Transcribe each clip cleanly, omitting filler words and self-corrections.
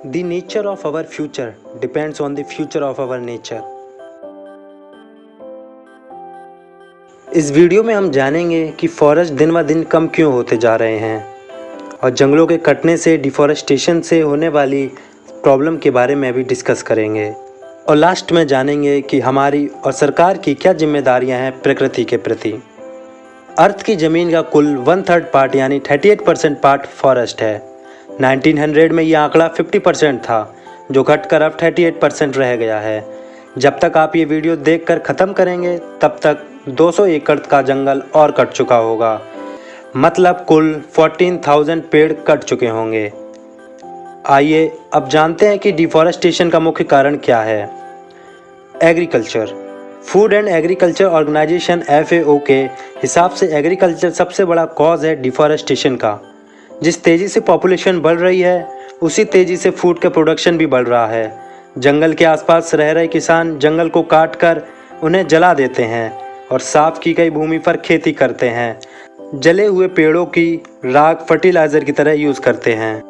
The nature of our future depends on the future of our nature. इस video में हम जानेंगे कि फॉरेस्ट दिन ब दिन कम क्यों होते जा रहे हैं और जंगलों के कटने से डिफॉरेस्टेशन से होने वाली प्रॉब्लम के बारे में भी डिस्कस करेंगे और लास्ट में जानेंगे कि हमारी और सरकार की क्या जिम्मेदारियां हैं प्रकृति के प्रति। अर्थ की ज़मीन का कुल 1/3 पार्ट यानी 38% पार्ट फॉरेस्ट है। 1900 में यह आंकड़ा 50% था जो घटकर अब 38% रह गया है। जब तक आप ये वीडियो देखकर ख़त्म करेंगे तब तक 200 एकड़ का जंगल और कट चुका होगा, मतलब कुल 14,000 पेड़ कट चुके होंगे। आइए अब जानते हैं कि डिफॉरेस्टेशन का मुख्य कारण क्या है। Agriculture. Food and agriculture organization FAO के हिसाब से एग्रीकल्चर सबसे बड़ा कॉज है डिफॉरेस्टेशन का। जिस तेज़ी से पॉपुलेशन बढ़ रही है उसी तेज़ी से फूड का प्रोडक्शन भी बढ़ रहा है। जंगल के आसपास रह रहे किसान जंगल को काट कर उन्हें जला देते हैं और साफ की गई भूमि पर खेती करते हैं। जले हुए पेड़ों की राख फर्टिलाइज़र की तरह यूज़ करते हैं।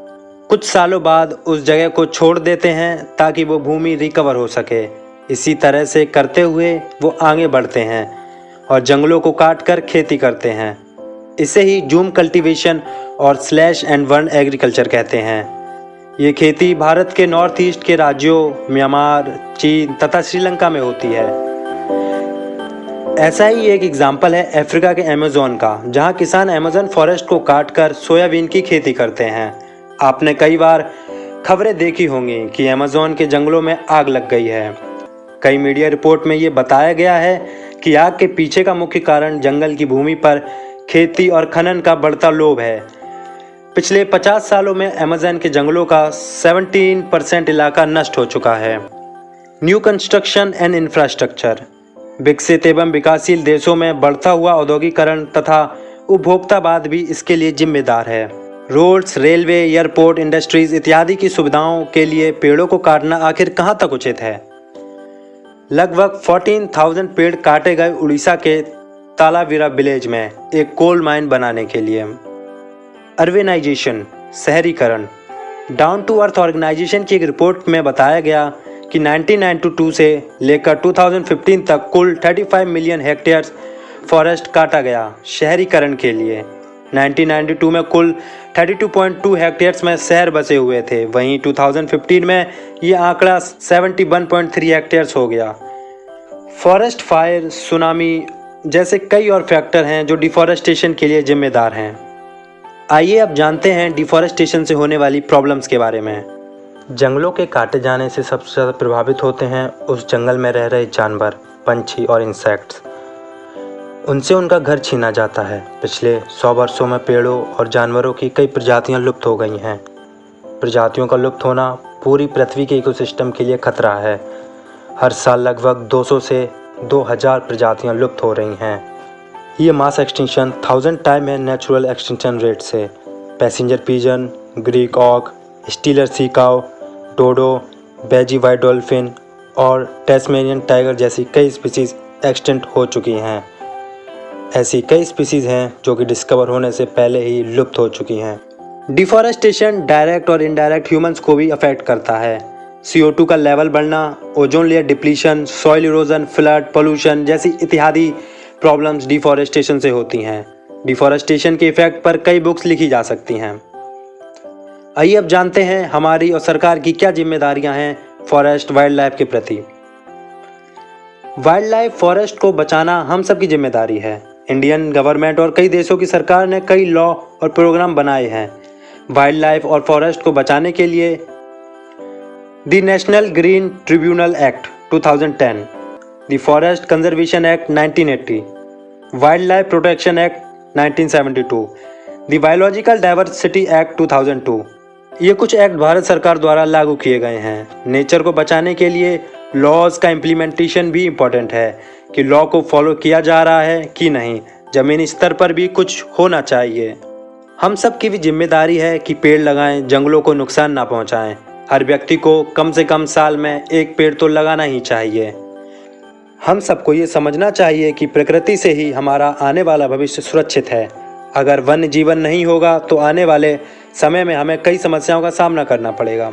कुछ सालों बाद उस जगह को छोड़ देते हैं ताकि वो भूमि रिकवर हो सके। इसी तरह से करते हुए वो आगे बढ़ते हैं और जंगलों को काट कर खेती करते हैं। इसे ही जूम कल्टीवेशन और स्लैश एंड बर्न एग्रीकल्चर कहते हैं। ये खेती भारत के नॉर्थ ईस्ट के राज्यों म्यांमार, चीन तथा श्रीलंका में होती है। ऐसा ही एक एग्जाम्पल है अफ्रीका के अमेज़न का, जहाँ किसान अमेज़न फॉरेस्ट को काट कर सोयाबीन की खेती करते हैं। आपने कई बार खबरें देखी होंगी कि अमेज़न के जंगलों में आग लग गई है। कई मीडिया रिपोर्ट में ये बताया गया है कि आग के पीछे का मुख्य कारण जंगल की भूमि पर खेती और खनन का बढ़ता लोभ है। पिछले 50 सालों में अमेज़न के जंगलों का 17% इलाका नष्ट हो चुका है। New construction and infrastructure. विकसित एवं विकासशील देशों में बढ़ता हुआ औद्योगिकरण तथा उपभोक्तावाद भी इसके लिए जिम्मेदार है। रोड्स, रेलवे, एयरपोर्ट, इंडस्ट्रीज इत्यादि की सुविधाओं के लिए पेड़ों को काटना आखिर कहाँ तक उचित है। लगभग 14,000 पेड़ काटे गए उड़ीसा के तालावीरा विलेज में एक कोल माइन बनाने के लिए। अर्बेनाइजेशन, शहरीकरण। डाउन टू अर्थ ऑर्गेनाइजेशन की एक रिपोर्ट में बताया गया कि 1992 से लेकर 2015 तक कुल 35 मिलियन हेक्टेयर फॉरेस्ट काटा गया शहरीकरण के लिए। 1992 में कुल 32.2 हेक्टेयर्स में शहर बसे हुए थे, वहीं 2015 में ये आंकड़ा 71.3 हेक्टेयर्स हो गया। फॉरेस्ट फायर, सुनामी जैसे कई और फैक्टर हैं जो डिफॉरेस्टेशन के लिए जिम्मेदार हैं। आइए अब जानते हैं डिफॉरेस्टेशन से होने वाली प्रॉब्लम्स के बारे में। जंगलों के काटे जाने से सबसे ज़्यादा प्रभावित होते हैं उस जंगल में रह रहे जानवर, पंछी और इंसेक्ट्स। उनसे उनका घर छीना जाता है। पिछले 100 वर्षों में पेड़ों और जानवरों की कई प्रजातियां लुप्त हो गई हैं। प्रजातियों का लुप्त होना पूरी पृथ्वी के इकोसिस्टम के लिए खतरा है। हर साल लगभग 200 से 2000 प्रजातियां लुप्त हो रही हैं। ये मास एक्सटिंक्शन 1000 टाइम है नेचुरल एक्सटिंक्शन रेट से। पैसेंजर पिजन, ग्रीक ऑक, स्टीलर सी काऊ, डोडो, बेजी वाइट डॉल्फिन और टैस्मेनियन टाइगर जैसी कई स्पीसीज एक्सटिंक्ट हो चुकी हैं। ऐसी कई स्पीसीज हैं जो कि डिस्कवर होने से पहले ही लुप्त हो चुकी हैं। डिफॉरेस्टेशन डायरेक्ट और इनडायरेक्ट ह्यूमंस को भी अफेक्ट करता है। CO2 का लेवल बढ़ना, ozone layer depletion, soil erosion, flood, pollution जैसी इत्यादि प्रॉब्लम्स डिफॉरेस्टेशन से होती हैं। डिफॉरेस्टेशन के इफेक्ट पर कई बुक्स लिखी जा सकती हैं। आइए अब जानते हैं हमारी और सरकार की क्या जिम्मेदारियां हैं फॉरेस्ट वाइल्ड लाइफ के प्रति। वाइल्ड लाइफ फॉरेस्ट को बचाना हम सब की जिम्मेदारी है। इंडियन गवर्नमेंट और कई देशों की सरकार ने कई लॉ और प्रोग्राम बनाए हैं वाइल्ड लाइफ और फॉरेस्ट को बचाने के लिए। The national green tribunal act 2010, the forest conservation act 1980, wild life protection act 1972, the biological diversity act 2002। ये कुछ एक्ट भारत सरकार द्वारा लागू किए गए हैं। नेचर को बचाने के लिए लॉज का इम्प्लीमेंटेशन भी इम्पोर्टेंट है कि लॉ को फॉलो किया जा रहा है कि नहीं। ज़मीनी स्तर पर भी कुछ होना चाहिए। हम सब की भी जिम्मेदारी है कि पेड़ लगाएं, जंगलों को नुकसान ना पहुंचाएं। हर व्यक्ति को कम से कम साल में एक पेड़ तो लगाना ही चाहिए। हम सबको ये समझना चाहिए कि प्रकृति से ही हमारा आने वाला भविष्य सुरक्षित है। अगर वन्य जीवन नहीं होगा तो आने वाले समय में हमें कई समस्याओं का सामना करना पड़ेगा।